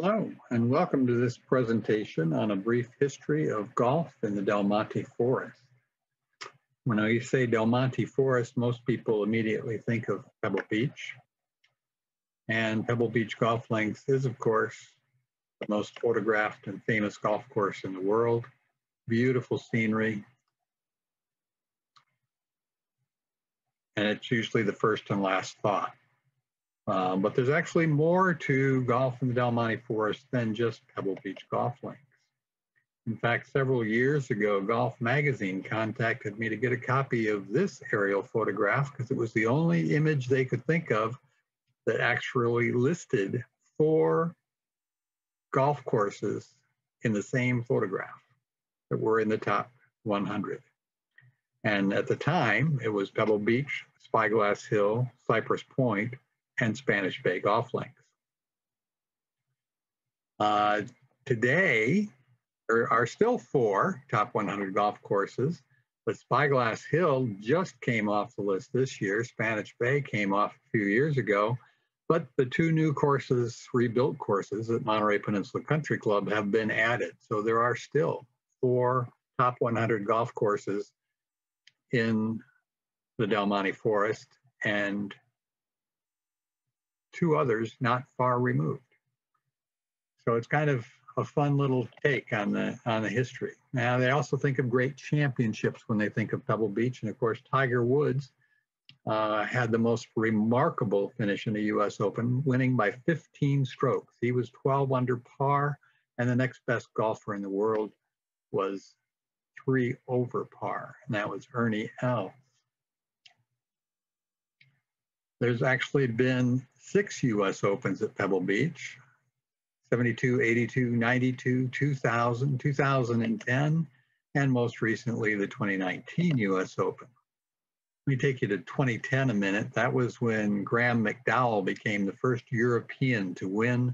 Hello, and welcome to this presentation on a brief history of golf in the Del Monte Forest. When I say Del Monte Forest, most people immediately think of Pebble Beach. And Pebble Beach Golf Links is, of course, the most photographed and famous golf course in the world. Beautiful scenery. And it's usually the first and last thought. But there's actually more to golf in the Del Monte Forest than just Pebble Beach Golf Links. In fact, several years ago, Golf Magazine contacted me to get a copy of this aerial photograph because it was the only image they could think of that actually listed 4 golf courses in the same photograph that were in the top 100. And at the time, it was Pebble Beach, Spyglass Hill, Cypress Point, and Spanish Bay Golf Links. Today, there are still 4 top 100 golf courses, but Spyglass Hill just came off the list this year. Spanish Bay came off a few years ago, but the 2 new courses, rebuilt courses at Monterey Peninsula Country Club have been added. So there are still 4 top 100 golf courses in the Del Monte Forest and 2 others not far removed. So it's kind of a fun little take on the history. Now, they also think of great championships when they think of Pebble Beach. And of course, Tiger Woods had the most remarkable finish in the US Open, winning by 15 strokes. He was 12 under par, and the next best golfer in the world was 3 over par, and that was Ernie Els. There's actually been 6 US Opens at Pebble Beach: 72, 82, 92, 2000, 2010, and most recently the 2019 US Open. Let me take you to 2010 a minute. That was when Graham McDowell became the first European to win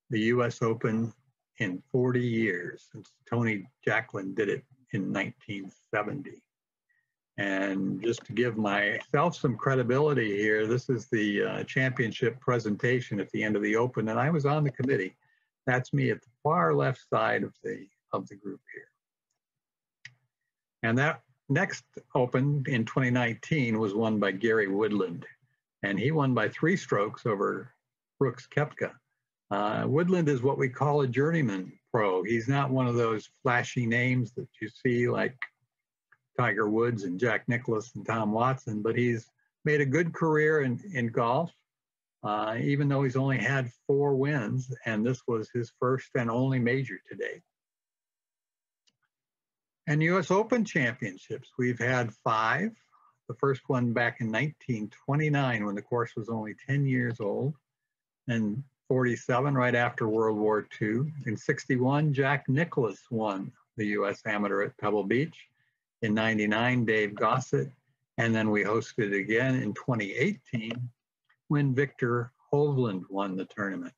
the US Open in 40 years, since Tony Jacklin did it in 1970. And just to give myself some credibility here, this is the championship presentation at the end of the Open, and I was on the committee. That's me at the far left side of the group here. And that next Open in 2019 was won by Gary Woodland, and he won by 3 strokes over Brooks Koepka. Woodland is what we call a journeyman pro. He's not one of those flashy names that you see like Tiger Woods and Jack Nicklaus and Tom Watson, but he's made a good career in golf, even though he's only had 4 wins, and this was his first and only major to date. And US Open championships, we've had 5. The first one back in 1929 when the course was only 10 years old, and 47 right after World War II. In 61, Jack Nicklaus won the US Amateur at Pebble Beach. In 99, Dave Gossett, and then we hosted again in 2018 when Victor Hovland won the tournament.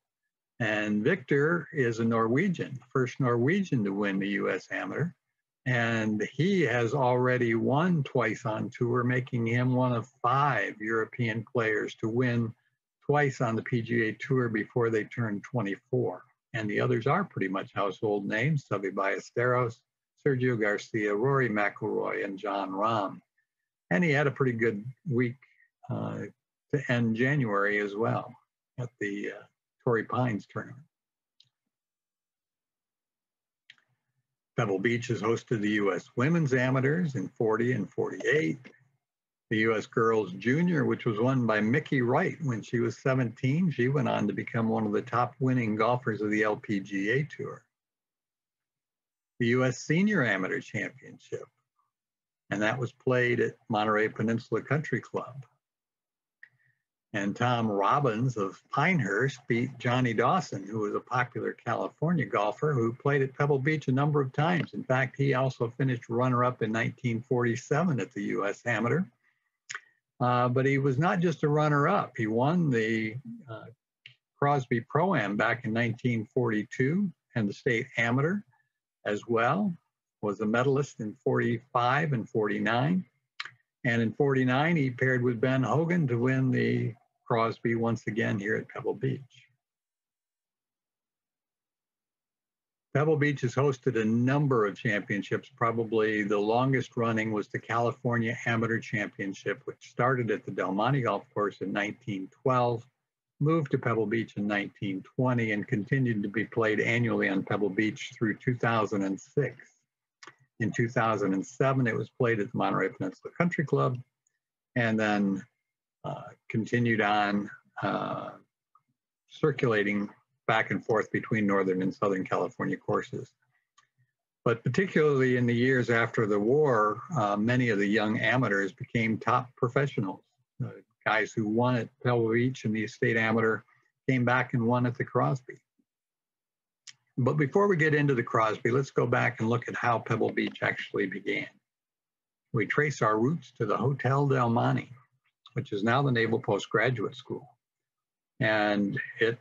And Victor is a Norwegian, first Norwegian to win the US Amateur, and he has already won twice on tour, making him one of 5 European players to win twice on the PGA Tour before they turn 24. And the others are pretty much household names: Seve Ballesteros, Sergio Garcia, Rory McIlroy, and John Rahm. And he had a pretty good week to end January as well at the Torrey Pines tournament. Pebble Beach has hosted the U.S. Women's Amateurs in 40 and 48, the U.S. Girls Junior, which was won by Mickey Wright when she was 17. She went on to become one of the top winning golfers of the LPGA Tour. The U.S. Senior Amateur Championship, and that was played at Monterey Peninsula Country Club. And Tom Robbins of Pinehurst beat Johnny Dawson, who was a popular California golfer who played at Pebble Beach a number of times. In fact, he also finished runner-up in 1947 at the U.S. Amateur. But he was not just a runner-up. He won the Crosby Pro-Am back in 1942 and the State Amateur as well, was a medalist in 45 and 49. And in 49, he paired with Ben Hogan to win the Crosby once again here at Pebble Beach. Pebble Beach has hosted a number of championships. Probably the longest running was the California Amateur Championship, which started at the Del Monte Golf Course in 1912, moved to Pebble Beach in 1920, and continued to be played annually on Pebble Beach through 2006. In 2007, it was played at the Monterey Peninsula Country Club, and then continued on circulating back and forth between Northern and Southern California courses. But particularly in the years after the war, many of the young amateurs became top professionals. Guys who won at Pebble Beach and the Estate Amateur came back and won at the Crosby. But before we get into the Crosby, let's go back and look at how Pebble Beach actually began. We trace our roots to the Hotel Del Monte, which is now the Naval Postgraduate School. And it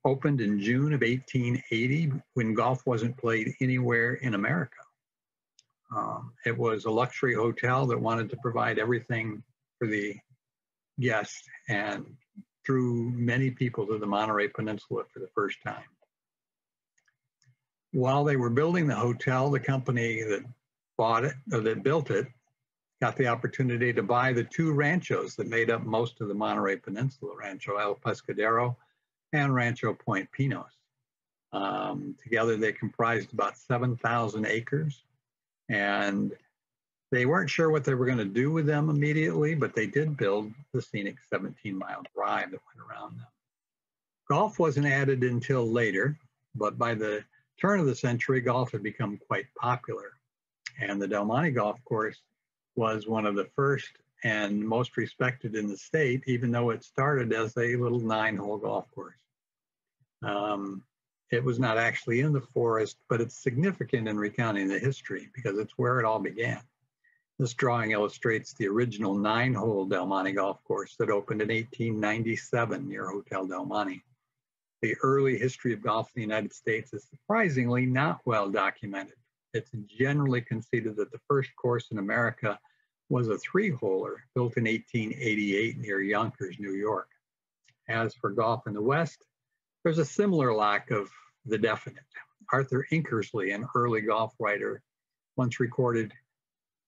opened in June of 1880 when golf wasn't played anywhere in America. It was a luxury hotel that wanted to provide everything for the guests and drew many people to the Monterey Peninsula for the first time. While they were building the hotel, the company that bought it, or that built it, got the opportunity to buy the two ranchos that made up most of the Monterey Peninsula, Rancho El Pescadero and Rancho Point Pinos. Together they comprised about 7,000 acres, and they weren't sure what they were going to do with them immediately, but they did build the scenic 17-mile drive that went around them. Golf wasn't added until later, but by the turn of the century, golf had become quite popular, and the Del Monte Golf Course was one of the first and most respected in the state, even though it started as a little 9-hole golf course. It was not actually in the forest, but it's significant in recounting the history because it's where it all began. This drawing illustrates the original 9-hole Del Monte Golf Course that opened in 1897 near Hotel Del Monte. The early history of golf in the United States is surprisingly not well documented. It's generally conceded that the first course in America was a 3-holer built in 1888 near Yonkers, New York. As for golf in the West, there's a similar lack of the definite. Arthur Inkersley, an early golf writer, once recorded,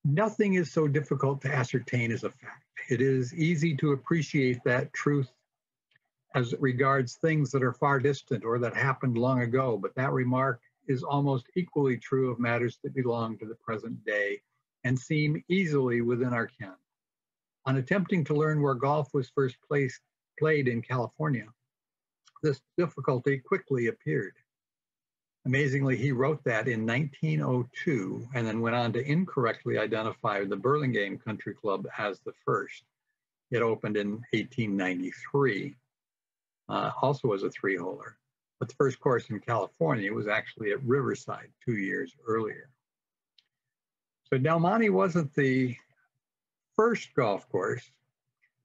"Nothing is so difficult to ascertain as a fact. It is easy to appreciate that truth as it regards things that are far distant or that happened long ago, but that remark is almost equally true of matters that belong to the present day and seem easily within our ken. On attempting to learn where golf was first played in California, this difficulty quickly appeared." Amazingly, he wrote that in 1902 and then went on to incorrectly identify the Burlingame Country Club as the first. It opened in 1893, also as a 3-holer. But the first course in California was actually at Riverside 2 years earlier. So Del Monte wasn't the first golf course,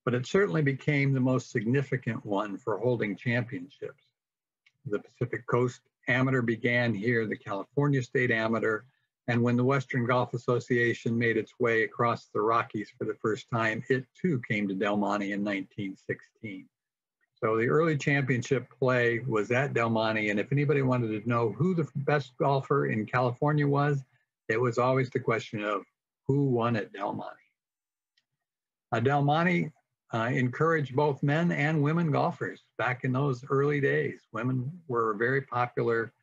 but it certainly became the most significant one for holding championships. The Pacific Coast Amateur began here, the California State Amateur, and when the Western Golf Association made its way across the Rockies for the first time, it too came to Del Monte in 1916. So the early championship play was at Del Monte, and if anybody wanted to know who the best golfer in California was, it was always the question of who won at Del Monte. Del Monte encouraged both men and women golfers. Back in those early days, women were very popular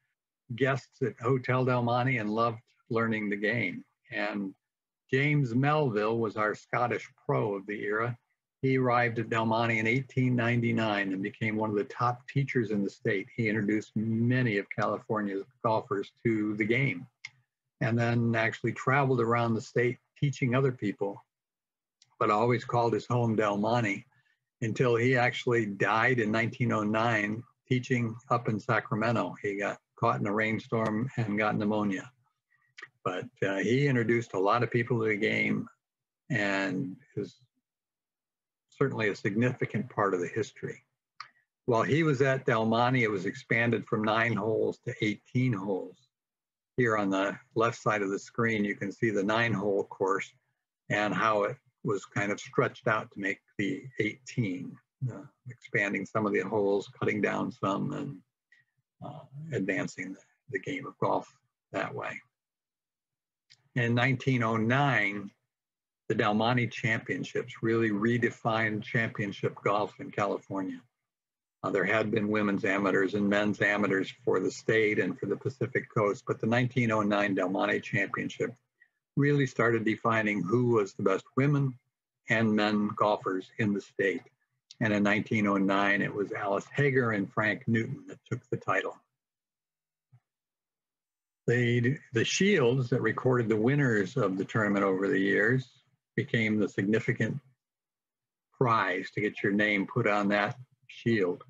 guests at Hotel Del Monte and loved learning the game. And James Melville was our Scottish pro of the era. He arrived at Del Monte in 1899 and became one of the top teachers in the state. He introduced many of California's golfers to the game and then actually traveled around the state teaching other people, but always called his home Del Monte until he actually died in 1909 teaching up in Sacramento. He got caught in a rainstorm and got pneumonia. But he introduced a lot of people to the game and is certainly a significant part of the history. While he was at Del Monte, it was expanded from 9 holes to 18 holes. Here on the left side of the screen, you can see the 9-hole course and how it was kind of stretched out to make the 18, expanding some of the holes, cutting down some, and advancing the game of golf that way. In 1909, the Del Monte Championships really redefined championship golf in California. There had been women's amateurs and men's amateurs for the state and for the Pacific Coast, but the 1909 Del Monte Championship really started defining who was the best women and men golfers in the state. And in 1909, it was Alice Hager and Frank Newton that took the title. The shields that recorded the winners of the tournament over the years became the significant prize to get your name put on that shield.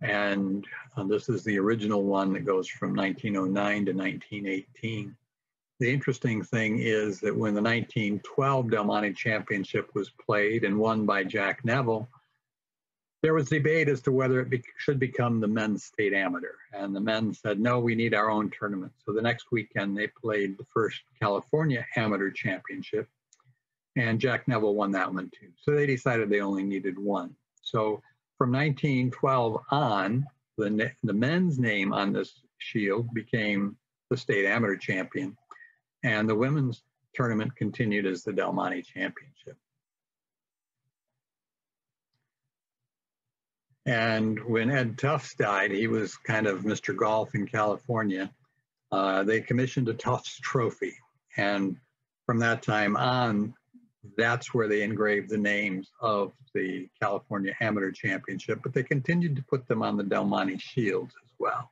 And this is the original one that goes from 1909 to 1918. The interesting thing is that when the 1912 Del Monte Championship was played and won by Jack Neville, there was debate as to whether it should become the men's state amateur. And the men said, no, we need our own tournament. So the next weekend, they played the first California Amateur Championship, and Jack Neville won that one too. So they decided they only needed one. So from 1912 on, the men's name on this shield became the state amateur champion, and the women's tournament continued as the Del Monte Championship. And when Ed Tufts died, he was kind of Mr. Golf in California. They commissioned a Tufts Trophy, and from that time on, that's where they engraved the names of the California Amateur Championship, but they continued to put them on the Del Monte shields as well.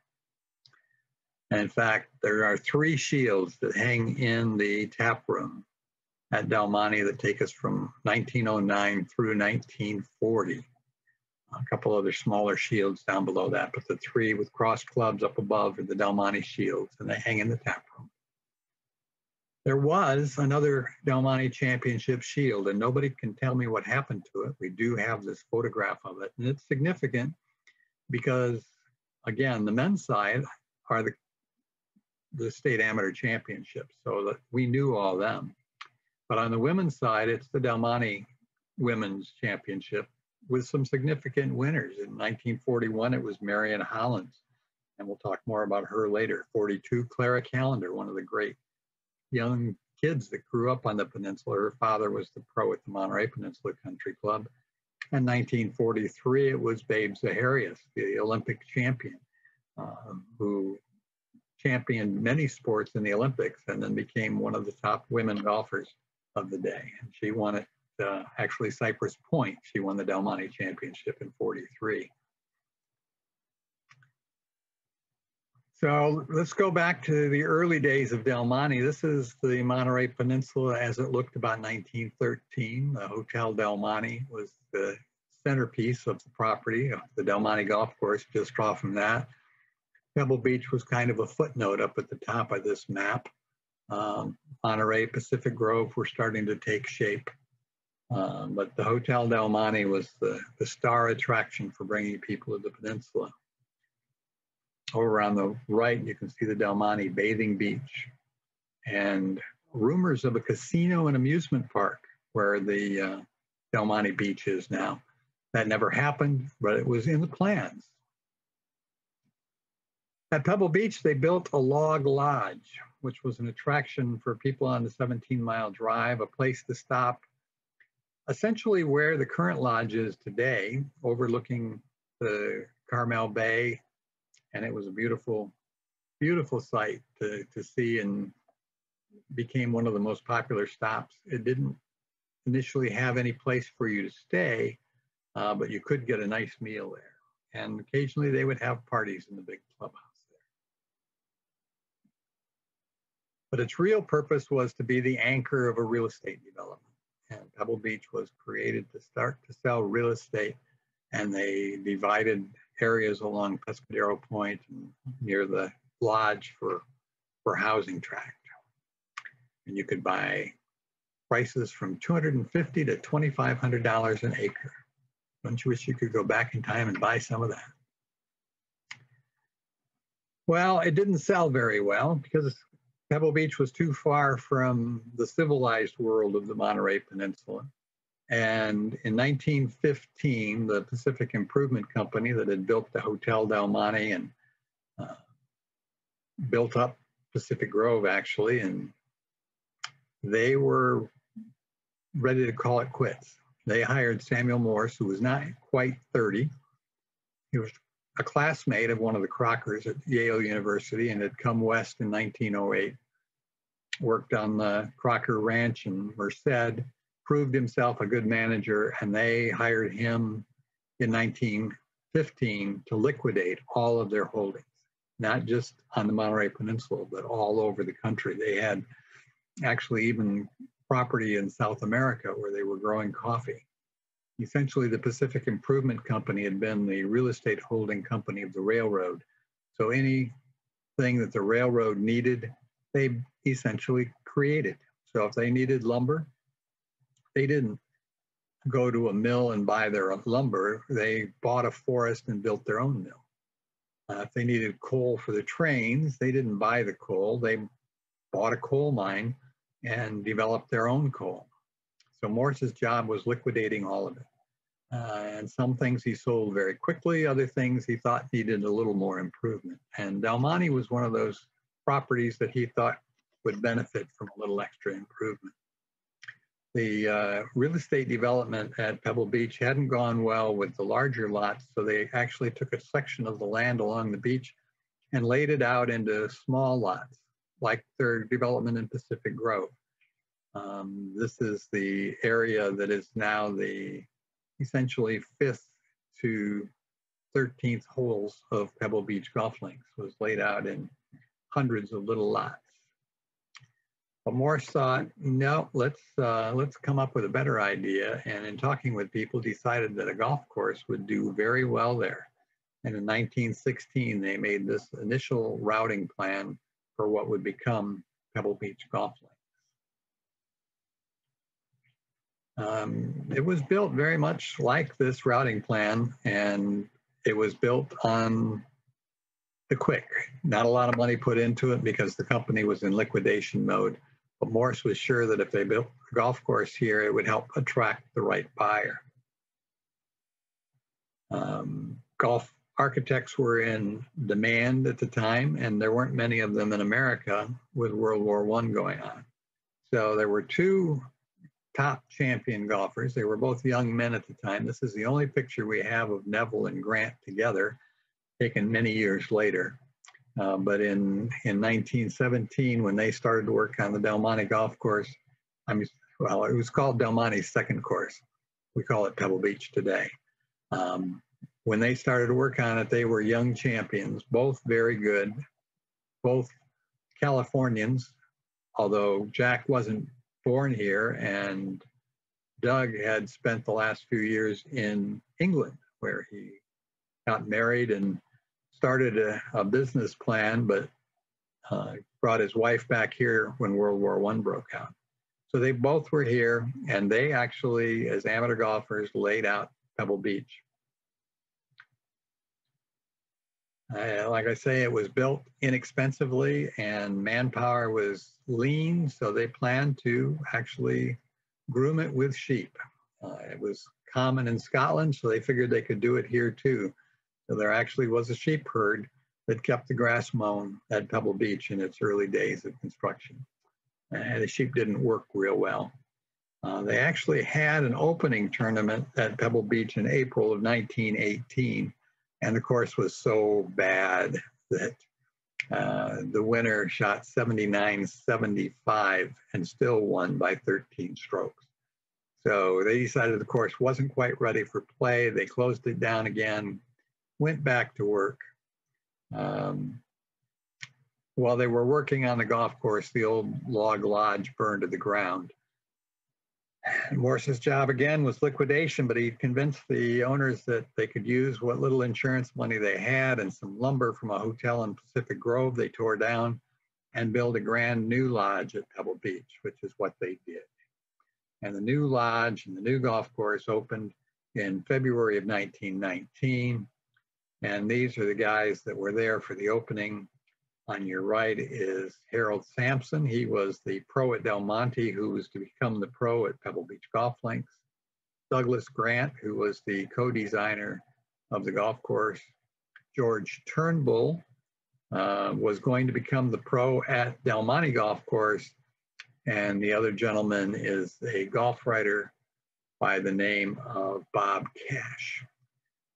And in fact, there are 3 shields that hang in the tap room at Del Monte that take us from 1909 through 1940. A couple other smaller shields down below that, but the 3 with cross clubs up above are the Del Monte shields, and they hang in the tap room. There was another Del Monte Championship shield, and nobody can tell me what happened to it. We do have this photograph of it, and it's significant because, again, the men's side are the state amateur championships, so that we knew all them. But on the women's side, it's the Del Monte Women's Championship with some significant winners. In 1941, it was Marion Hollins, and we'll talk more about her later. 42, Clara Callender, one of the great young kids that grew up on the peninsula. Her father was the pro at the Monterey Peninsula Country Club. In 1943, it was Babe Zaharias, the Olympic champion, who championed many sports in the Olympics and then became one of the top women golfers of the day. And she won it, actually Cypress Point. She won the Del Monte Championship in '43. So let's go back to the early days of Del Monte. This is the Monterey Peninsula as it looked about 1913. The Hotel Del Monte was the centerpiece of the property. The Del Monte Golf Course just off from that. Pebble Beach was kind of a footnote up at the top of this map. Monterey, Pacific Grove were starting to take shape. But the Hotel Del Monte was the star attraction for bringing people to the peninsula. Over on the right, you can see the Del Monte Bathing Beach and rumors of a casino and amusement park where the Del Monte Beach is now. That never happened, but it was in the plans. At Pebble Beach, they built a log lodge, which was an attraction for people on the 17-mile drive, a place to stop, essentially where the current lodge is today, overlooking the Carmel Bay. And it was a beautiful, beautiful sight to see, and became one of the most popular stops. It didn't initially have any place for you to stay, but you could get a nice meal there. And occasionally they would have parties in the big clubhouse there. But its real purpose was to be the anchor of a real estate development. And Pebble Beach was created to start to sell real estate, and they divided areas along Pescadero Point and near the lodge for housing tract. And you could buy prices from $250 to $2,500 an acre. Don't you wish you could go back in time and buy some of that? Well, it didn't sell very well because Pebble Beach was too far from the civilized world of the Monterey Peninsula. And in 1915, the Pacific Improvement Company that had built the Hotel Del Monte and built up Pacific Grove, actually, and they were ready to call it quits. They hired Samuel Morse, who was not quite 30. He was a classmate of one of the Crockers at Yale University and had come west in 1908, worked on the Crocker Ranch in Merced, proved himself a good manager, and they hired him in 1915 to liquidate all of their holdings, not just on the Monterey Peninsula, but all over the country. They had actually even property in South America where they were growing coffee. Essentially, the Pacific Improvement Company had been the real estate holding company of the railroad. So anything that the railroad needed, they essentially created. So if they needed lumber, they didn't go to a mill and buy their lumber. They bought a forest and built their own mill. If they needed coal for the trains, they didn't buy the coal. They bought a coal mine and developed their own coal. So Morse's job was liquidating all of it. And some things he sold very quickly, other things he thought needed a little more improvement. And Del Monte was one of those properties that he thought would benefit from a little extra improvement. The real estate development at Pebble Beach hadn't gone well with the larger lots, so they actually took a section of the land along the beach and laid it out into small lots, like their development in Pacific Grove. This is the area that is now the essentially 5th to 13th holes of Pebble Beach Golf Links. It was laid out in hundreds of little lots. But Morse thought, no, let's come up with a better idea. And in talking with people, decided that a golf course would do very well there. And in 1916, they made this initial routing plan for what would become Pebble Beach Golf Links. It was built very much like this routing plan, and it was built on the quick. Not a lot of money put into it because the company was in liquidation mode. But Morse was sure that if they built a golf course here, it would help attract the right buyer. Golf architects were in demand at the time, and there weren't many of them in America with World War I going on. So there were two top champion golfers. They were both young men at the time. This is the only picture we have of Neville and Grant together, taken many years later. But in 1917, when they started to work on the Del Monte golf course, well, it was called Del Monte's second course. We call it Pebble Beach today. When they started to work on it, they were young champions, both very good, both Californians, although Jack wasn't born here and Doug had spent the last few years in England, where he got married and started a business plan, but brought his wife back here when World War I broke out. So they both were here, and they actually, as amateur golfers, laid out Pebble Beach. Like I say, it was built inexpensively, and manpower was lean, so they planned to actually groom it with sheep. It was common in Scotland, so they figured they could do it here too. So there actually was a sheep herd that kept the grass mown at Pebble Beach in its early days of construction. And the sheep didn't work real well. They actually had an opening tournament at Pebble Beach in April of 1918, and the course was so bad that the winner shot 79-75 and still won by 13 strokes. So they decided the course wasn't quite ready for play. They closed it down again, went back to work. While they were working on the golf course, the old log lodge burned to the ground. Morse's job again was liquidation, but he convinced the owners that they could use what little insurance money they had and some lumber from a hotel in Pacific Grove they tore down and build a grand new lodge at Pebble Beach, which is what they did. And the new lodge and the new golf course opened in February of 1919. And these are the guys that were there for the opening. On your right is Harold Sampson. He was the pro at Del Monte, who was to become the pro at Pebble Beach Golf Links. Douglas Grant, who was the co-designer of the golf course. George Turnbull, was going to become the pro at Del Monte Golf Course, and the other gentleman is a golf writer by the name of Bob Cash.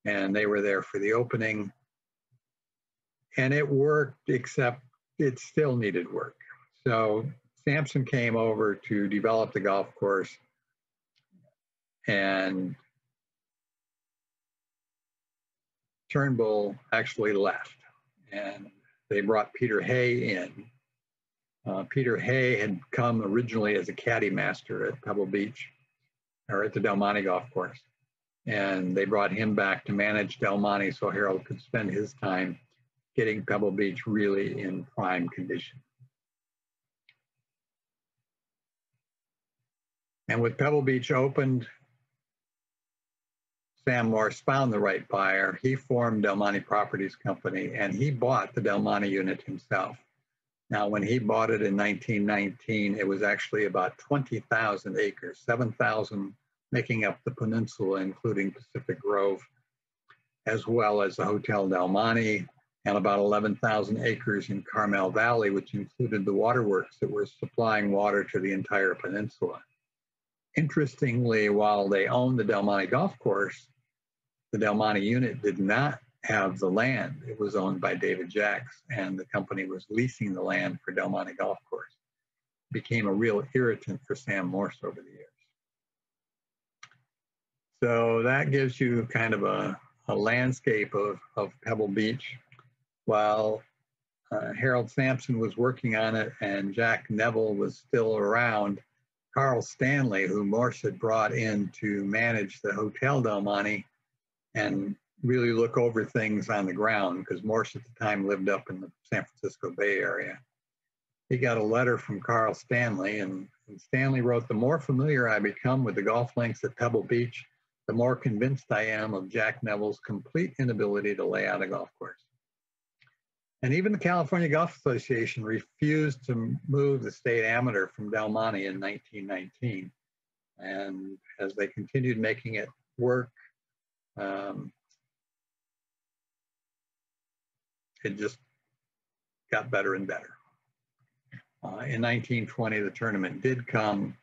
And they were there for the opening, and it worked, except it still needed work. So Sampson came over to develop the golf course, and Turnbull actually left, and they brought Peter Hay in. Peter Hay had come originally as a caddy master at Pebble Beach, or at the Del Monte Golf Course. And they brought him back to manage Del Monte so Harold could spend his time getting Pebble Beach really in prime condition. And with Pebble Beach opened, Sam Morse found the right buyer. He formed Del Monte Properties Company, and he bought the Del Monte unit himself. Now, when he bought it in 1919, it was actually about 20,000 acres, 7,000 making up the peninsula, including Pacific Grove, as well as the Hotel Del Monte, and about 11,000 acres in Carmel Valley, which included the waterworks that were supplying water to the entire peninsula. Interestingly, while they owned the Del Monte Golf Course, the Del Monte unit did not have the land. It was owned by David Jacks, and the company was leasing the land for Del Monte Golf Course. It became a real irritant for Sam Morse over the years. So that gives you kind of a landscape of Pebble Beach. While Harold Sampson was working on it and Jack Neville was still around, Carl Stanley, who Morse had brought in to manage the Hotel Del Monte and really look over things on the ground, because Morse at the time lived up in the San Francisco Bay Area. He got a letter from Carl Stanley, and Stanley wrote, "The more familiar I become with the golf links at Pebble Beach, the more convinced I am of Jack Neville's complete inability to lay out a golf course." And even the California Golf Association refused to move the state amateur from Del Monte in 1919. And as they continued making it work, it just got better and better. In 1920, the tournament did come,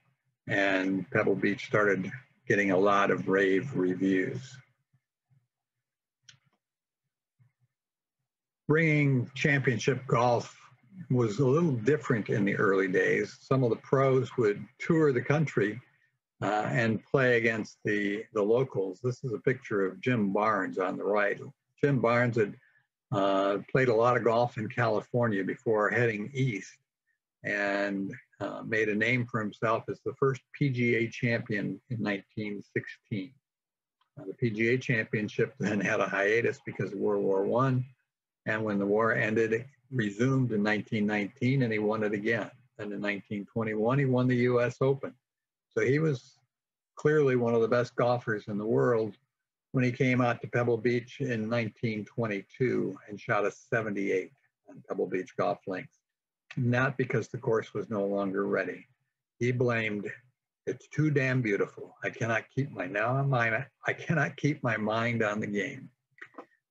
and Pebble Beach started getting a lot of rave reviews. Bringing championship golf was a little different in the early days. Some of the pros would tour the country and play against the locals. This is a picture of Jim Barnes on the right. Jim Barnes had played a lot of golf in California before heading east, and made a name for himself as the first PGA champion in 1916. The PGA championship then had a hiatus because of World War I, and when the war ended, it resumed in 1919, and he won it again. And in 1921, he won the US Open. So he was clearly one of the best golfers in the world when he came out to Pebble Beach in 1922 and shot a 78 on Pebble Beach golf links. Not because the course was no longer ready. He blamed, "It's too damn beautiful. I cannot keep my mind on the game."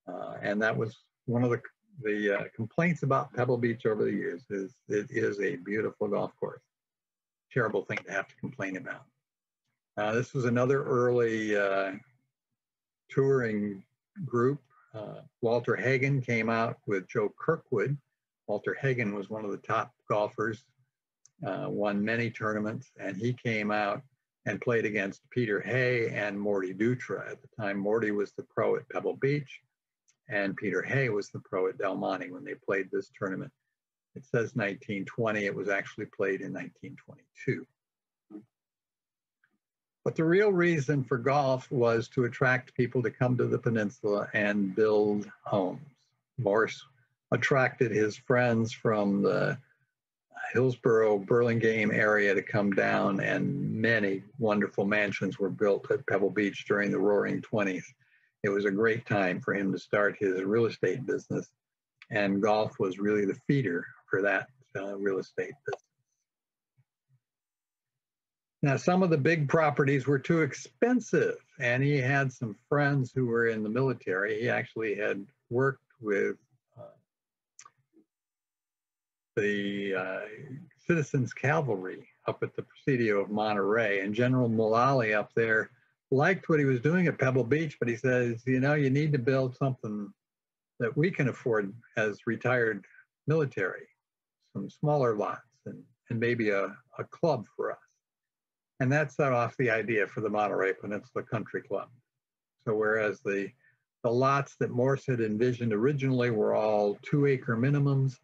And that was one of the complaints about Pebble Beach over the years, is it is a beautiful golf course. Terrible thing to have to complain about. This was another early touring group. Walter Hagen came out with Joe Kirkwood. Walter Hagen was one of the top golfers, won many tournaments, and he came out and played against Peter Hay and Morty Dutra. At the time, Morty was the pro at Pebble Beach, and Peter Hay was the pro at Del Monte when they played this tournament. It says 1920, it was actually played in 1922. But the real reason for golf was to attract people to come to the peninsula and build homes. Morse attracted his friends from the Hillsborough, Burlingame area to come down, and many wonderful mansions were built at Pebble Beach during the Roaring 20s. It was a great time for him to start his real estate business, and golf was really the feeder for that real estate business. Now, some of the big properties were too expensive, and he had some friends who were in the military. He actually had worked with Citizens Cavalry up at the Presidio of Monterey, and General Mullally up there liked what he was doing at Pebble Beach, but he says, you know, you need to build something that we can afford as retired military, some smaller lots, and maybe a club for us. And that set off the idea for the Monterey Peninsula Country Club. So whereas the lots that Morse had envisioned originally were all 2-acre minimums,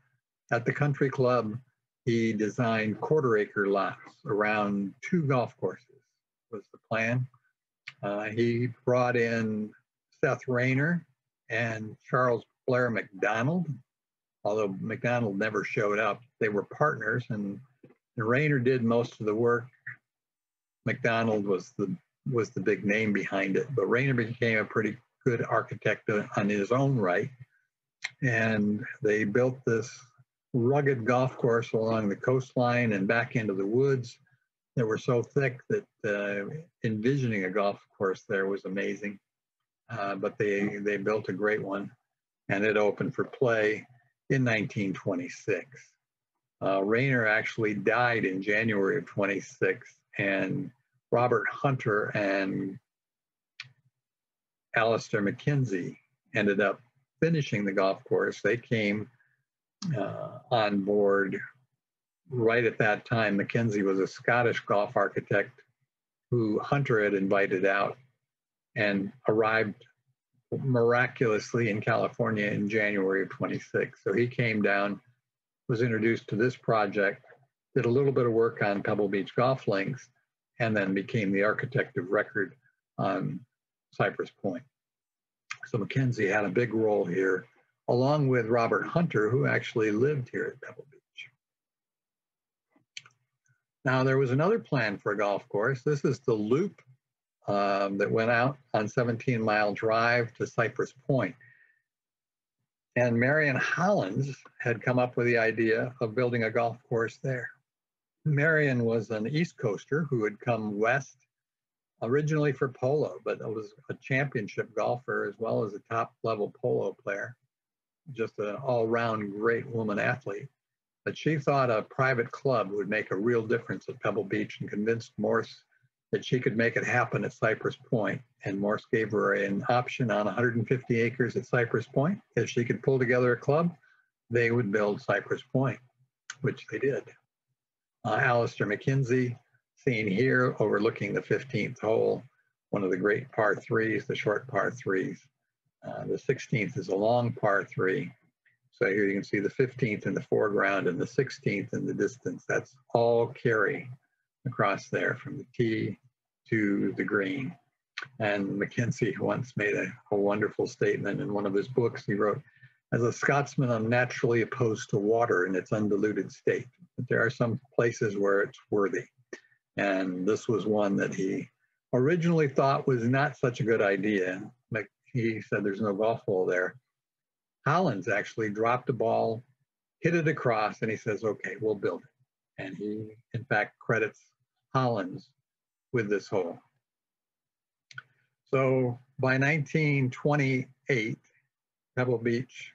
at the country club, he designed 1/4-acre lots around 2 golf courses was the plan. He brought in Seth Rayner and Charles Blair McDonald, although McDonald never showed up. They were partners, and Rayner did most of the work. McDonald was the big name behind it, but Rayner became a pretty good architect on his own right, and they built this rugged golf course along the coastline and back into the woods that were so thick that envisioning a golf course there was amazing. But they built a great one, and it opened for play in 1926. Rayner actually died in January of 26, and Robert Hunter and Alistair McKenzie ended up finishing the golf course. They came on board right at that time. McKenzie was a Scottish golf architect who Hunter had invited out and arrived miraculously in California in January of 26. So he came down, was introduced to this project, did a little bit of work on Pebble Beach golf links, and then became the architect of record on Cypress Point. So McKenzie had a big role here, along with Robert Hunter, who actually lived here at Pebble Beach. Now, there was another plan for a golf course. This is the loop that went out on 17 Mile Drive to Cypress Point. And Marion Hollins had come up with the idea of building a golf course there. Marion was an East Coaster who had come west originally for polo, but was a championship golfer as well as a top-level polo player, just an all-round great woman athlete. But she thought a private club would make a real difference at Pebble Beach and convinced Morse that she could make it happen at Cypress Point. And Morse gave her an option on 150 acres at Cypress Point. If she could pull together a club, they would build Cypress Point, which they did. Alistair McKenzie, seen here overlooking the 15th hole, one of the great par threes, the short par threes. The 16th is a long par three. So here you can see the 15th in the foreground and the 16th in the distance. That's all carry across there from the tee to the green. And McKenzie once made a wonderful statement in one of his books. He wrote, "As a Scotsman, I'm naturally opposed to water in its undiluted state, but there are some places where it's worthy." And this was one that he originally thought was not such a good idea. He said there's no golf hole there. Hollins actually dropped a ball, hit it across, and he says, okay, we'll build it. And he, in fact, credits Hollins with this hole. So by 1928, Pebble Beach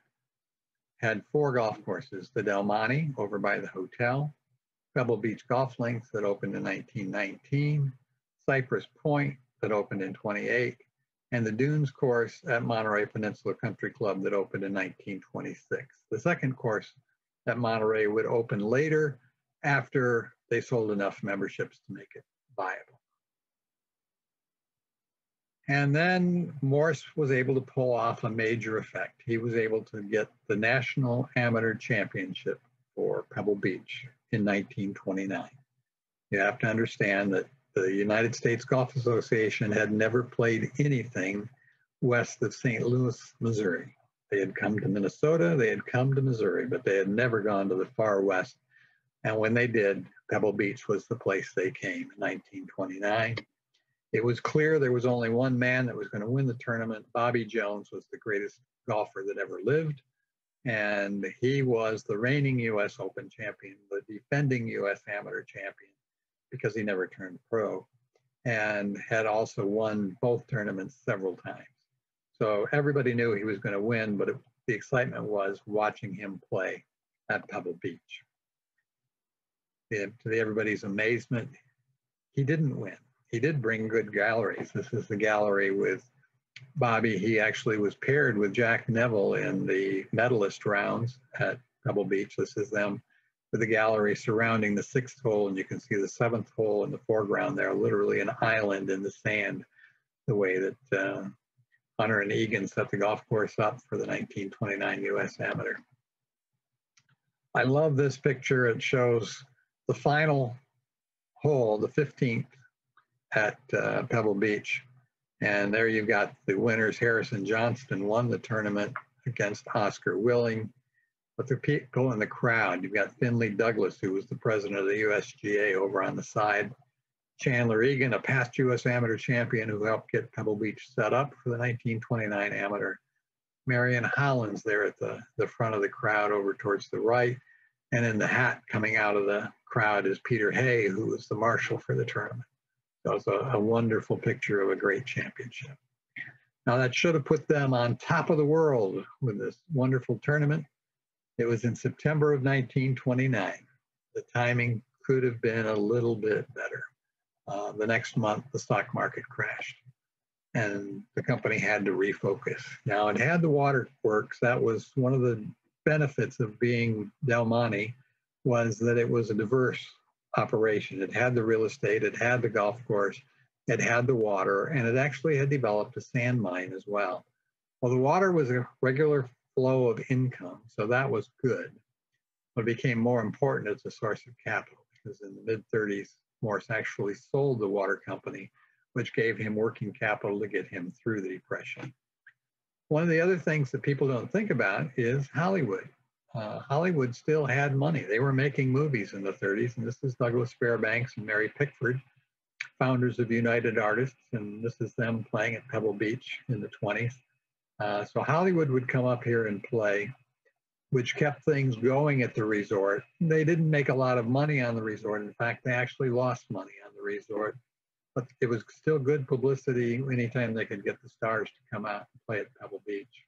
had 4 golf courses: the Del Monte over by the hotel, Pebble Beach Golf Links that opened in 1919, Cypress Point that opened in 28, and the Dunes course at Monterey Peninsula Country Club that opened in 1926. The second course at Monterey would open later after they sold enough memberships to make it viable. And then Morse was able to pull off a major effect. He was able to get the National Amateur Championship for Pebble Beach in 1929. You have to understand that the United States Golf Association had never played anything west of St. Louis, Missouri. They had come to Minnesota, they had come to Missouri, but they had never gone to the far west. And when they did, Pebble Beach was the place they came in 1929. It was clear there was only one man that was going to win the tournament. Bobby Jones was the greatest golfer that ever lived. And he was the reigning U.S. Open champion, the defending U.S. Amateur champion, because he never turned pro, and had also won both tournaments several times. So everybody knew he was going to win, but the excitement was watching him play. at Pebble Beach. To everybody's amazement, he didn't win. He did bring good galleries. This is the gallery with Bobby. He actually was paired with Jack Neville in the medalist rounds at Pebble Beach. This is them with the gallery surrounding the 6th hole, and you can see the 7th hole in the foreground there, literally an island in the sand, the way that Hunter and Egan set the golf course up for the 1929 U.S. Amateur. I love this picture. It shows the final hole, the 15th at Pebble Beach. And there you've got the winners. Harrison Johnston won the tournament against Oscar Willing. But the people in the crowd, you've got Finley Douglas, who was the president of the USGA, over on the side. Chandler Egan, a past U.S. Amateur champion who helped get Pebble Beach set up for the 1929 Amateur. Marion Hollins there at the front of the crowd over towards the right. And in the hat coming out of the crowd is Peter Hay, who was the marshal for the tournament. So it's a wonderful picture of a great championship. Now that should have put them on top of the world with this wonderful tournament. It was in September of 1929. The timing could have been a little bit better. The next month, the stock market crashed and the company had to refocus. Now it had the waterworks. That was one of the benefits of being Del Monte, was that it was a diverse operation. It had the real estate, it had the golf course, it had the water, and it actually had developed a sand mine as well. Well, the water was a regular flow of income, so that was good. What became more important as a source of capital, because in the mid-30s, Morse actually sold the water company, which gave him working capital to get him through the Depression. One of the other things that people don't think about is Hollywood. Hollywood still had money. They were making movies in the 30s, and this is Douglas Fairbanks and Mary Pickford, founders of United Artists, and this is them playing at Pebble Beach in the 20s. So Hollywood would come up here and play, which kept things going at the resort. They didn't make a lot of money on the resort. In fact, they actually lost money on the resort, but it was still good publicity anytime they could get the stars to come out and play at Pebble Beach.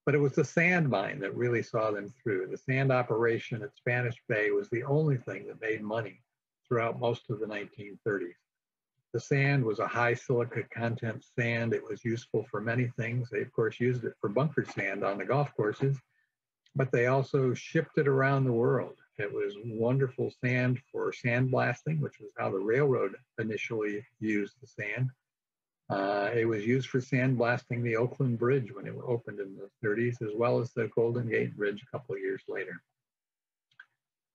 But it was the sand mine that really saw them through. The sand operation at Spanish Bay was the only thing that made money throughout most of the 1930s. The sand was a high silica content sand. It was useful for many things. They, of course, used it for bunker sand on the golf courses, but they also shipped it around the world. It was wonderful sand for sandblasting, which was how the railroad initially used the sand. It was used for sandblasting the Oakland Bridge when it opened in the 30s, as well as the Golden Gate Bridge a couple of years later.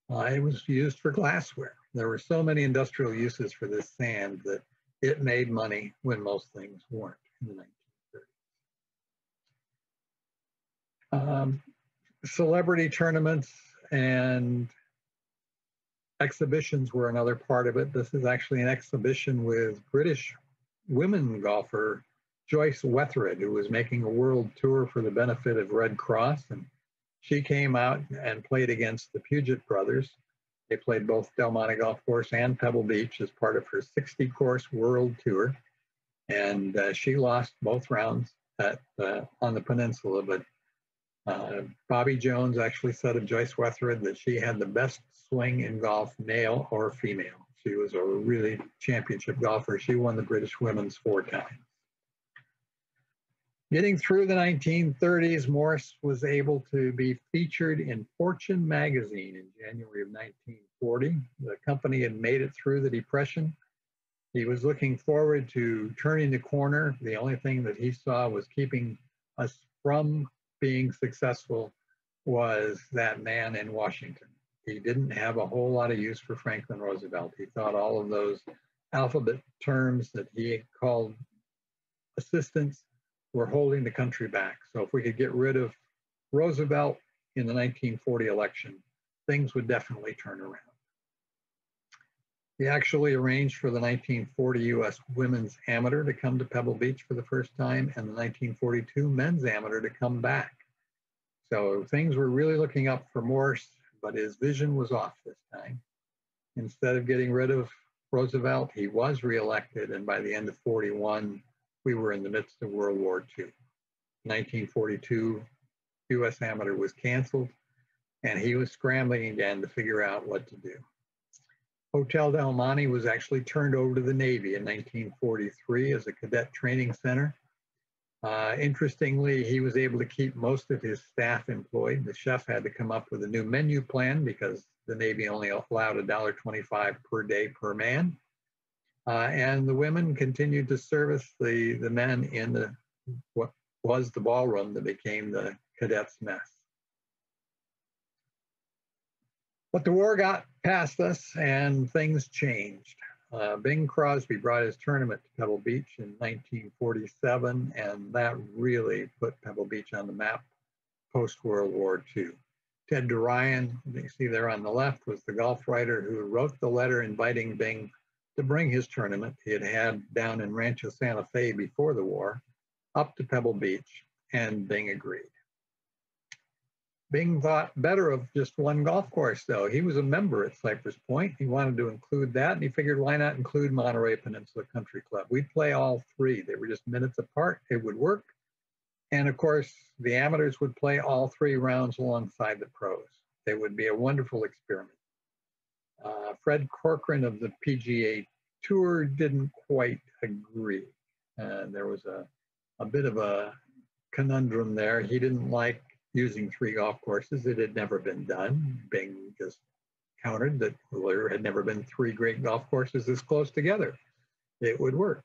It was used for glassware. There were so many industrial uses for this sand that it made money when most things weren't in the 1930s. Celebrity tournaments and exhibitions were another part of it. This is actually an exhibition with British women golfer Joyce Wethred, who was making a world tour for the benefit of Red Cross, and she came out and played against the Puget brothers. They played both Del Monte Golf Course and Pebble Beach as part of her 60-course world tour, and she lost both rounds on the peninsula, but Bobby Jones actually said of Joyce Wethred that she had the best swing in golf, male or female. She was a really championship golfer. She won the British Women's 4 times. Getting through the 1930s, Morse was able to be featured in Fortune magazine in January of 1940. The company had made it through the Depression. He was looking forward to turning the corner. The only thing that he saw was keeping us from being successful was that man in Washington. He didn't have a whole lot of use for Franklin Roosevelt. He thought all of those alphabet terms that he called assistants were holding the country back. So if we could get rid of Roosevelt in the 1940 election, things would definitely turn around. He actually arranged for the 1940 U.S. Women's Amateur to come to Pebble Beach for the first time, and the 1942 Men's Amateur to come back. So things were really looking up for Morse, but his vision was off this time. Instead of getting rid of Roosevelt, he was reelected, and by the end of 41, we were in the midst of World War II. 1942, U.S. Amateur was canceled. and he was scrambling again to figure out what to do. Hotel Del Monte was actually turned over to the Navy in 1943 as a cadet training center. Interestingly, he was able to keep most of his staff employed. The chef had to come up with a new menu plan because the Navy only allowed $1.25 per day per man. And the women continued to service the men in what was the ballroom that became the cadets' mess. But the war got past us and things changed. Bing Crosby brought his tournament to Pebble Beach in 1947, and that really put Pebble Beach on the map post-World War II. Ted DeRyan, you see there on the left, was the golf writer who wrote the letter inviting Bing to bring his tournament he had had down in Rancho Santa Fe before the war up to Pebble Beach, and Bing agreed. Bing thought better of just one golf course, though. He was a member at Cypress Point. He wanted to include that, and he figured, why not include Monterey Peninsula Country Club? We'd play all three. They were just minutes apart. It would work. And of course, the amateurs would play all three rounds alongside the pros. It would be a wonderful experiment. Fred Corcoran of the PGA Tour didn't quite agree. There was a bit of a conundrum there. He didn't like using three golf courses. It had never been done. Bing just countered that there had never been three great golf courses this close together. It would work.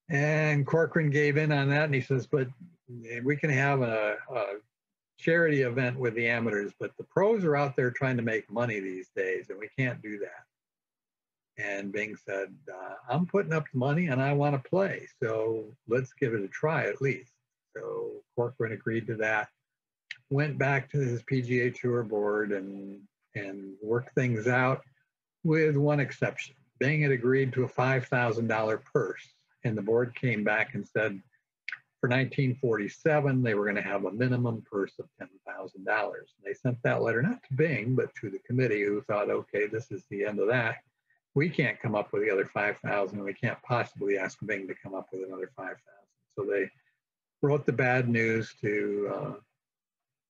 And Corcoran gave in on that, and he says, but we can have a charity event with the amateurs, but the pros are out there trying to make money these days, and we can't do that. And Bing said, I'm putting up the money and I want to play, so let's give it a try at least. So Corcoran agreed to that, went back to his PGA Tour board and worked things out, with one exception. Bing had agreed to a $5,000 purse, and the board came back and said for 1947, they were going to have a minimum purse of $10,000. They sent that letter not to Bing, but to the committee, who thought, okay, this is the end of that. We can't come up with the other 5,000. We can't possibly ask Bing to come up with another 5,000. So they wrote the bad news to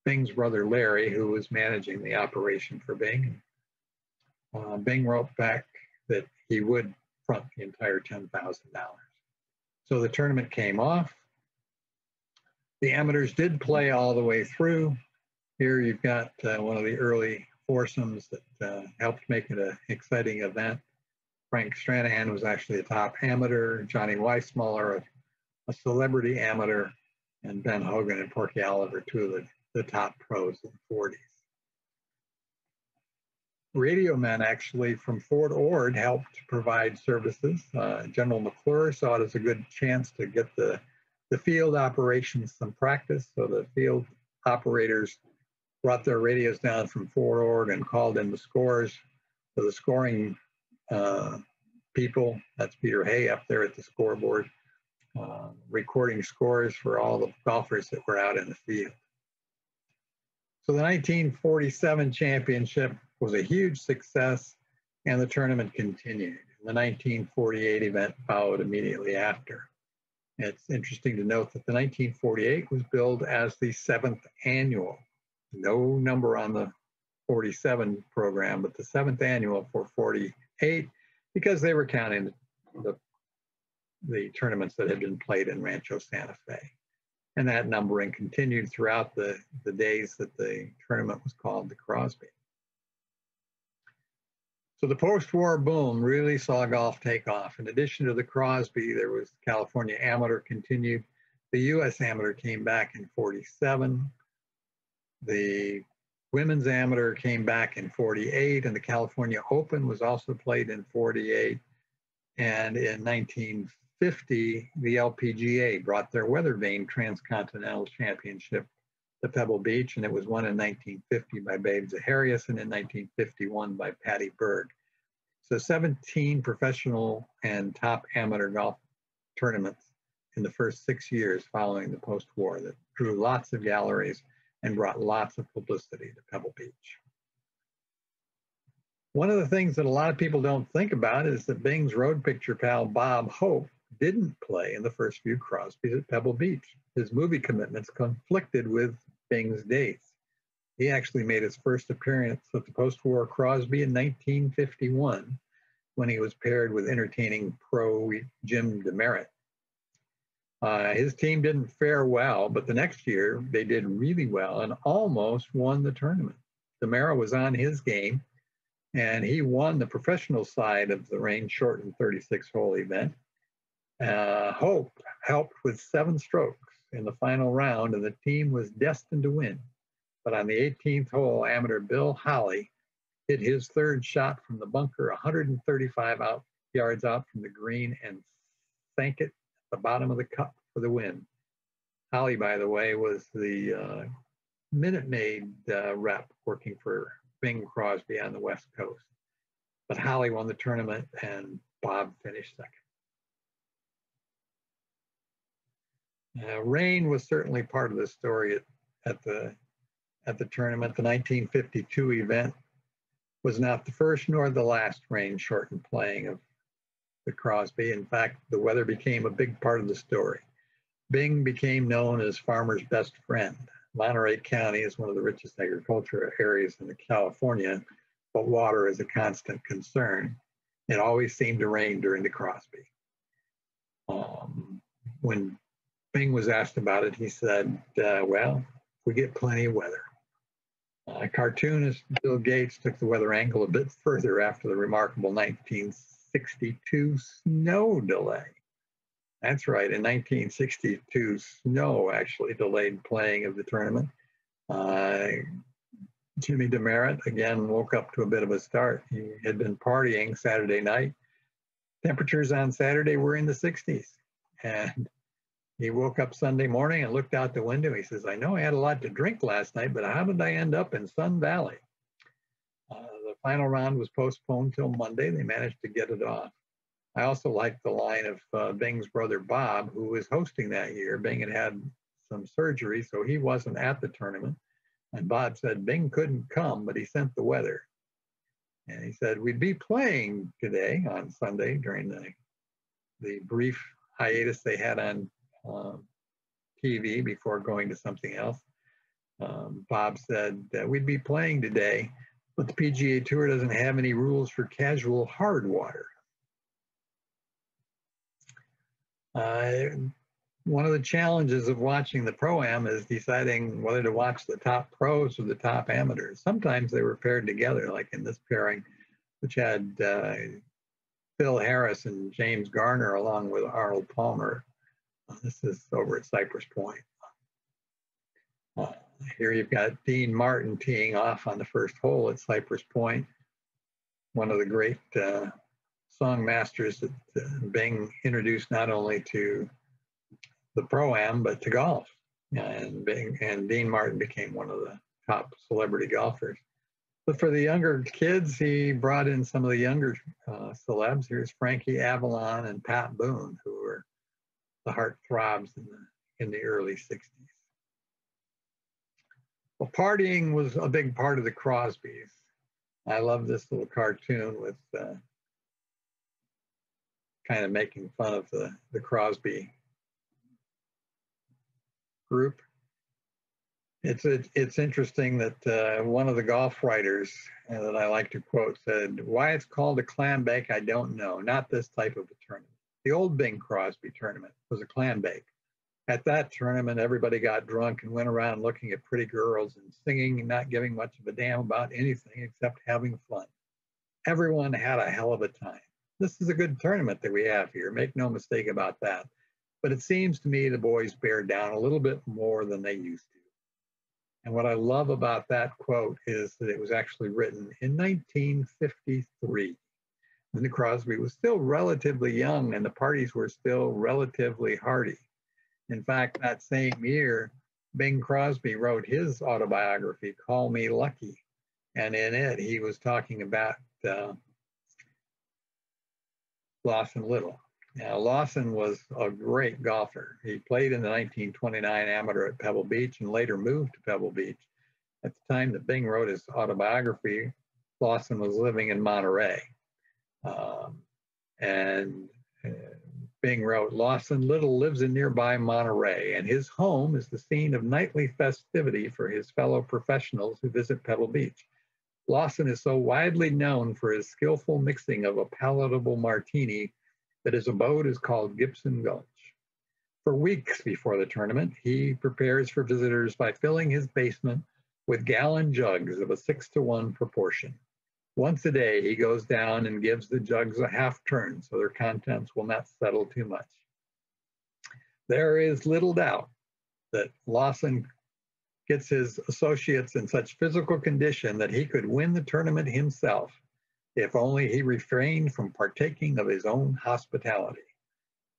Bing's brother Larry, who was managing the operation for Bing. Bing wrote back that he would front the entire $10,000. So the tournament came off. The amateurs did play all the way through. Here you've got one of the early foursomes that helped make it an exciting event. Frank Stranahan was actually a top amateur, Johnny Weissmuller, a celebrity amateur, and Ben Hogan and Porky Oliver, two of the top pros in the 40s. Radio men actually from Fort Ord helped provide services. General McClure saw it as a good chance to get the field operations some practice. So the field operators brought their radios down from Fort Ord and called in the scores. So the scoring people, that's Peter Hay up there at the scoreboard, recording scores for all the golfers that were out in the field. So the 1947 championship was a huge success, and the tournament continued. The 1948 event followed immediately after. It's interesting to note that the 1948 was billed as the 7th annual. No number on the 47 program, but the 7th annual for 48, because they were counting the tournaments that had been played in Rancho Santa Fe. And that numbering continued throughout the days that the tournament was called the Crosby. So the post-war boom really saw golf take off. In addition to the Crosby, there was California Amateur continued. The U.S. Amateur came back in 47. The Women's Amateur came back in 48, and the California Open was also played in 48. And in 1950, the LPGA brought their weather vane Transcontinental Championship to Pebble Beach, and it was won in 1950 by Babe Zaharias and in 1951 by Patty Berg. So 17 professional and top amateur golf tournaments in the first 6 years following the post-war that drew lots of galleries and brought lots of publicity to Pebble Beach. One of the things that a lot of people don't think about is that Bing's road picture pal Bob Hope didn't play in the first few Crosbys at Pebble Beach. His movie commitments conflicted with Bing's dates. He actually made his first appearance at the post-war Crosby in 1951 when he was paired with entertaining pro Jim DeMeritt. His team didn't fare well, but the next year they did really well and almost won the tournament. DeMeritt was on his game, and he won the professional side of the rain-shortened 36-hole event. Hope helped with 7 strokes in the final round, and the team was destined to win. But on the 18th hole, amateur Bill Holly hit his 3rd shot from the bunker 135 yards out from the green and sank it at the bottom of the cup for the win. Holly, by the way, was the Minute Maid rep working for Bing Crosby on the West Coast. But Holly won the tournament and Bob finished second. Rain was certainly part of the story at the tournament. The 1952 event was not the first nor the last rain-shortened playing of the Crosby. In fact, the weather became a big part of the story. Bing became known as farmers' best friend. Monterey County is one of the richest agricultural areas in California, but water is a constant concern. It always seemed to rain during the Crosby. When Bing was asked about it, he said, well, we get plenty of weather. Cartoonist Bill Gates took the weather angle a bit further after the remarkable 1962 snow delay. That's right, in 1962, snow actually delayed playing of the tournament. Jimmy DeMeritt, again, woke up to a bit of a start. He had been partying Saturday night. Temperatures on Saturday were in the 60s. And he woke up Sunday morning and looked out the window. He says, I know I had a lot to drink last night, but how did I end up in Sun Valley? The final round was postponed till Monday. They managed to get it off. I also liked the line of Bing's brother, Bob, who was hosting that year. Bing had had some surgery, so he wasn't at the tournament. And Bob said Bing couldn't come, but he sent the weather. And he said, we'd be playing today on Sunday during the brief hiatus they had on TV before going to something else. Bob said that we'd be playing today, but the PGA Tour doesn't have any rules for casual hard water. One of the challenges of watching the Pro-Am is deciding whether to watch the top pros or the top amateurs. Sometimes they were paired together, like in this pairing, which had Phil Harris and James Garner along with Arnold Palmer. This is over at Cypress Point. Here you've got Dean Martin teeing off on the first hole at Cypress Point, one of the great song masters that Bing introduced not only to the Pro-Am, but to golf. And Dean Martin became one of the top celebrity golfers. But for the younger kids, he brought in some of the younger celebs. Here's Frankie Avalon and Pat Boone, who were the heartthrobs in the early 60s. Well, partying was a big part of the Crosbys. I love this little cartoon with kind of making fun of the Crosby group. It's interesting that one of the golf writers that I like to quote said, why it's called a clam bake, I don't know. Not this type of a tournament. The old Bing Crosby tournament was a clam bake. At that tournament, everybody got drunk and went around looking at pretty girls and singing and not giving much of a damn about anything except having fun. Everyone had a hell of a time. This is a good tournament that we have here. Make no mistake about that. But it seems to me the boys bear down a little bit more than they used to. And what I love about that quote is that it was actually written in 1953, when the Crosby was still relatively young and the parties were still relatively hearty. In fact, that same year, Bing Crosby wrote his autobiography, Call Me Lucky. And in it, he was talking about Lawson Little. Now, Lawson was a great golfer. He played in the 1929 amateur at Pebble Beach and later moved to Pebble Beach. At the time that Bing wrote his autobiography, Lawson was living in Monterey. And Bing wrote, Lawson Little lives in nearby Monterey, and his home is the scene of nightly festivity for his fellow professionals who visit Pebble Beach. Lawson is so widely known for his skillful mixing of a palatable martini that his abode is called Gibson Gulch. For weeks before the tournament, he prepares for visitors by filling his basement with gallon jugs of a 6-to-1 proportion. Once a day, he goes down and gives the jugs a half turn so their contents will not settle too much. There is little doubt that Lawson gets his associates in such physical condition that he could win the tournament himself, if only he refrained from partaking of his own hospitality.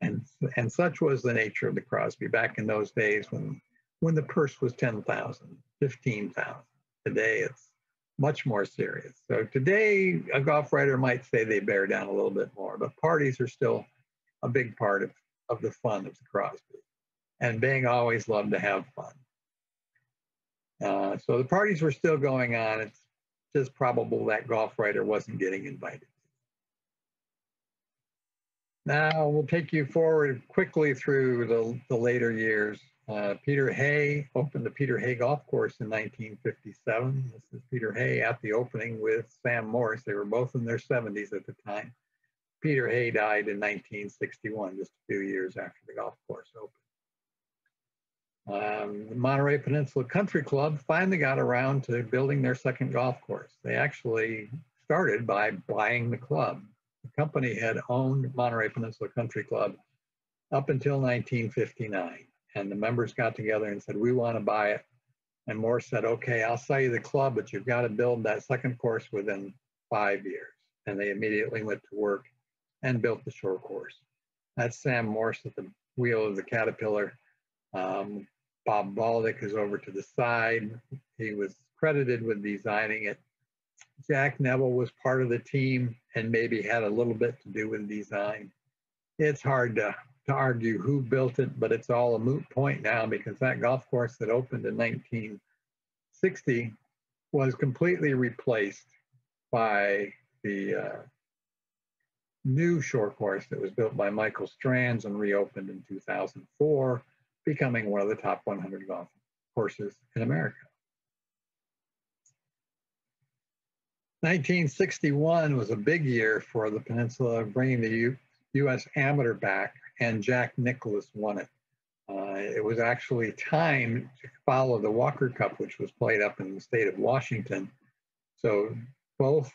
And such was the nature of the Crosby back in those days when the purse was 10,000, 15,000. Today it's much more serious. So today a golf writer might say they bear down a little bit more, but parties are still a big part of the fun of the Crosby. And Bing always loved to have fun. So the parties were still going on. It's just probable that golf writer wasn't getting invited. Now we'll take you forward quickly through the later years. Peter Hay opened the Peter Hay Golf Course in 1957. This is Peter Hay at the opening with Sam Morse. They were both in their 70s at the time. Peter Hay died in 1961, just a few years after the golf course opened. The Monterey Peninsula Country Club finally got around to building their second golf course. They actually started by buying the club. The company had owned Monterey Peninsula Country Club up until 1959. And the members got together and said, we want to buy it. And Morse said, okay, I'll sell you the club, but you've got to build that second course within 5 years. And they immediately went to work and built the shore course. That's Sam Morse at the wheel of the Caterpillar. Bob Baldick is over to the side. He was credited with designing it. Jack Neville was part of the team and maybe had a little bit to do with design. It's hard to argue who built it, but it's all a moot point now because that golf course that opened in 1960 was completely replaced by the new shore course that was built by Michael Strands and reopened in 2004, becoming one of the top 100 golf courses in America. 1961 was a big year for the peninsula, bringing the U.S. Amateur back, and Jack Nicklaus won it. It was actually timed to follow the Walker Cup, which was played up in the state of Washington. So both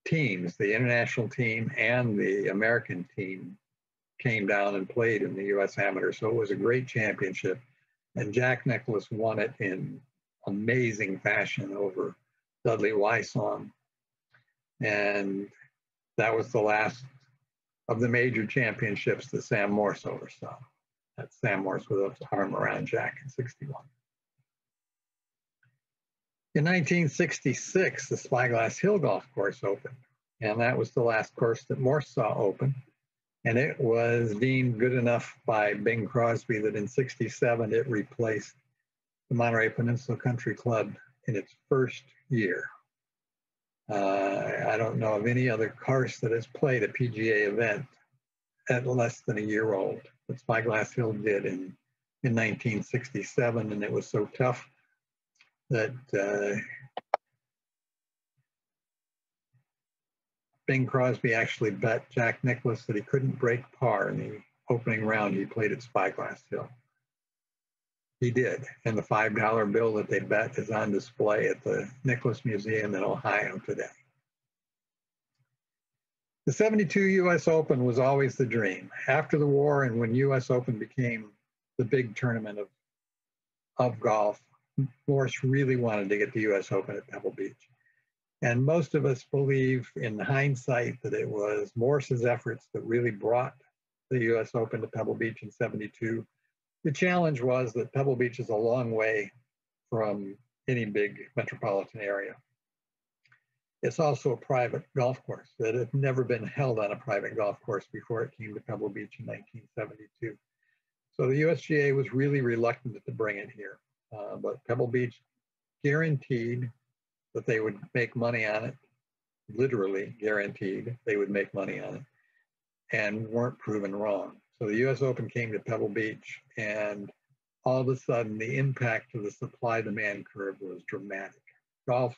teams, the international team and the American team, came down and played in the U.S. Amateur. So it was a great championship. And Jack Nicklaus won it in amazing fashion over Dudley Wysong. And that was the last of the major championships that Sam Morse oversaw. That's Sam Morse with his arm around Jack in 61. In 1966, the Spyglass Hill Golf Course opened, and that was the last course that Morse saw open. And it was deemed good enough by Bing Crosby that in 67, it replaced the Monterey Peninsula Country Club in its first year. I don't know of any other course that has played a PGA event at less than a year old, but Spyglass Hill did in 1967, and it was so tough that Bing Crosby actually bet Jack Nicklaus that he couldn't break par in the opening round he played at Spyglass Hill. He did, and the $5 bill that they bet is on display at the Nicklaus Museum in Ohio today. The 72 U.S. Open was always the dream. After the war and when U.S. Open became the big tournament of golf, Morse really wanted to get the U.S. Open at Pebble Beach. And most of us believe in hindsight that it was Morse's efforts that really brought the U.S. Open to Pebble Beach in 72. The challenge was that Pebble Beach is a long way from any big metropolitan area. It's also a private golf course that had never been held on a private golf course before it came to Pebble Beach in 1972. So the USGA was really reluctant to bring it here, but Pebble Beach guaranteed that they would make money on it, literally guaranteed they would make money on it. and weren't proven wrong. So the US Open came to Pebble Beach, and all of a sudden the impact of the supply-demand curve was dramatic. Golf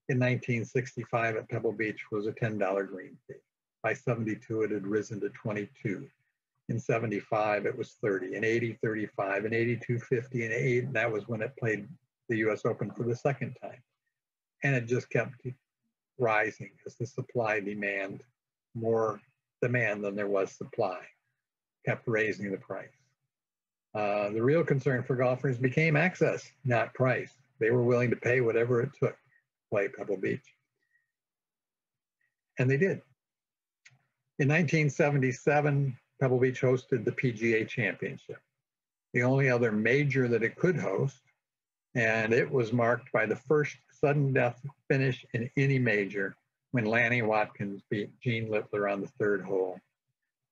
in 1965 at Pebble Beach was a $10 green fee. By 72, it had risen to 22. In 75, it was 30. In 80, 35. In 82, 50. And 8, that was when it played the US Open for the second time. And it just kept rising as the supply demand, more demand than there was supply, kept raising the price. The real concern for golfers became access, not price. They were willing to pay whatever it took to play Pebble Beach. And they did. In 1977, Pebble Beach hosted the PGA Championship, the only other major that it could host, and it was marked by the first sudden death finish in any major when Lanny Watkins beat Gene Littler on the third hole.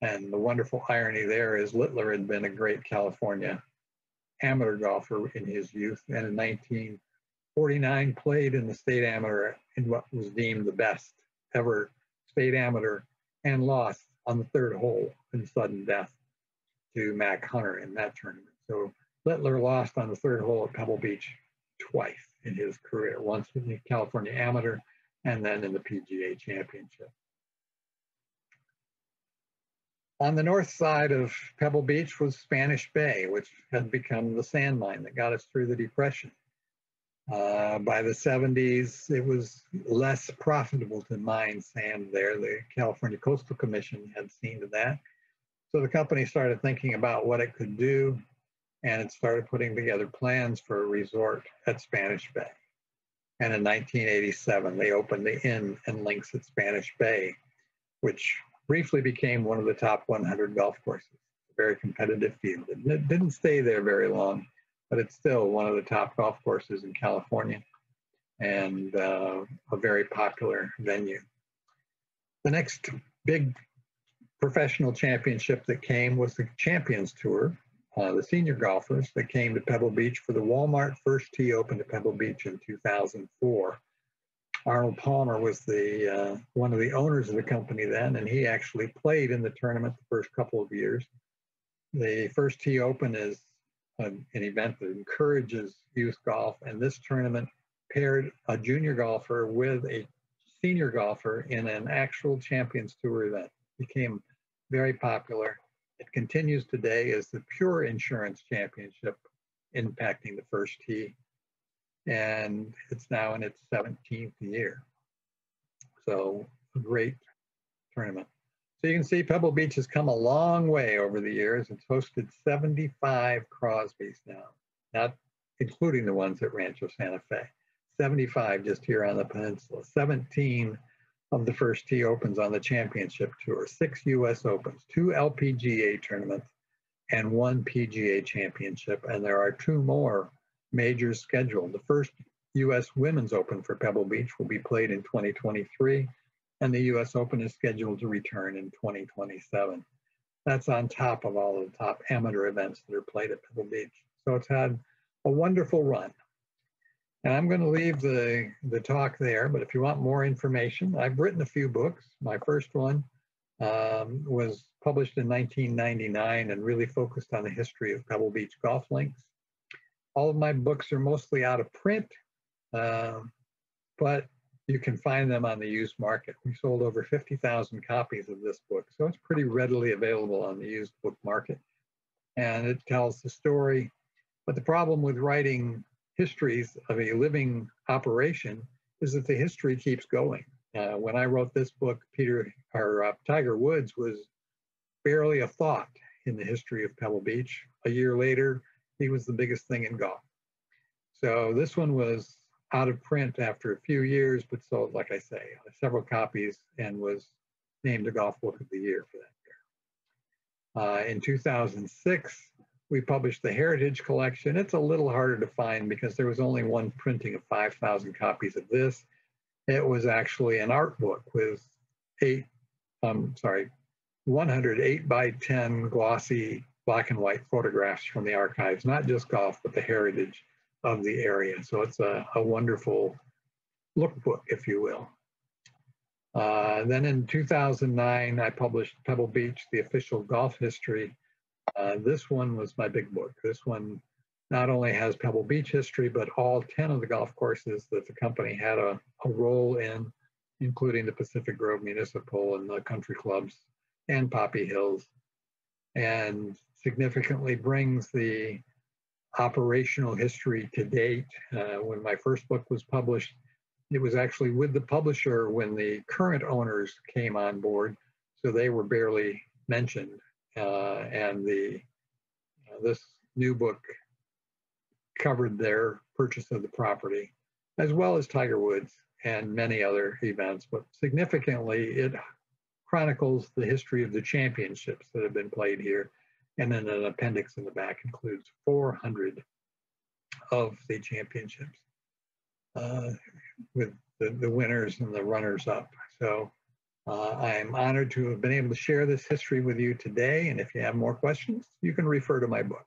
And the wonderful irony there is Littler had been a great California amateur golfer in his youth, and in 1949 played in the state amateur in what was deemed the best ever state amateur, and lost on the third hole in sudden death to Mac Hunter in that tournament. So Littler lost on the third hole at Pebble Beach twice in his career, once in the California Amateur and then in the PGA Championship. On the north side of Pebble Beach was Spanish Bay, which had become the sand mine that got us through the Depression. By the 70s, it was less profitable to mine sand there. The California Coastal Commission had seen to that. So the company started thinking about what it could do, and it started putting together plans for a resort at Spanish Bay. And in 1987, they opened the Inn and Links at Spanish Bay, which briefly became one of the top 100 golf courses. A very competitive field. It didn't stay there very long, but it's still one of the top golf courses in California and a very popular venue. The next big professional championship that came was the Champions Tour, the senior golfers that came to Pebble Beach for the Walmart First Tee Open to Pebble Beach in 2004. Arnold Palmer was the one of the owners of the company then, and he actually played in the tournament the first couple of years. The First Tee Open is an event that encourages youth golf, and this tournament paired a junior golfer with a senior golfer in an actual Champions Tour event. It became very popular. It continues today as the Pure Insurance Championship, impacting the First Tee, and it's now in its 17th year. So a great tournament. So you can see Pebble Beach has come a long way over the years. It's hosted 75 Crosbys now, not including the ones at Rancho Santa Fe. 75 just here on the peninsula. 17 of the First Tee Opens on the championship tour, 6 US Opens, 2 LPGA tournaments, and 1 PGA championship. And there are 2 more majors scheduled. The first US Women's Open for Pebble Beach will be played in 2023. And the US Open is scheduled to return in 2027. That's on top of all of the top amateur events that are played at Pebble Beach. So it's had a wonderful run. And I'm going to leave the talk there, but if you want more information, I've written a few books. My first one was published in 1999 and really focused on the history of Pebble Beach golf links. All of my books are mostly out of print, but you can find them on the used market. We sold over 50,000 copies of this book, so it's pretty readily available on the used book market. And it tells the story. But the problem with writing histories of a living operation is that the history keeps going. When I wrote this book, Tiger Woods was barely a thought in the history of Pebble Beach. A year later, he was the biggest thing in golf. So this one was out of print after a few years, but sold, like I say, several copies and was named the Golf Book of the Year for that year. In 2006, we published the Heritage Collection. It's a little harder to find because there was only one printing of 5,000 copies of this. It was actually an art book with 108 by 10 glossy black and white photographs from the archives, not just golf, but the heritage of the area. So it's a wonderful lookbook, if you will. Then in 2009, I published Pebble Beach, the official golf history. This one was my big book. This one not only has Pebble Beach history, but all 10 of the golf courses that the company had a role in, including the Pacific Grove Municipal and the country clubs and Poppy Hills, and significantly brings the operational history to date. When my first book was published, it was actually with the publisher when the current owners came on board, so they were barely mentioned. And this new book covered their purchase of the property, as well as Tiger Woods and many other events. But significantly, it chronicles the history of the championships that have been played here. And then an appendix in the back includes 400 of the championships with the winners and the runners-up. So I'm honored to have been able to share this history with you today. And if you have more questions, you can refer to my book.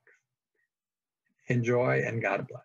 Enjoy and God bless.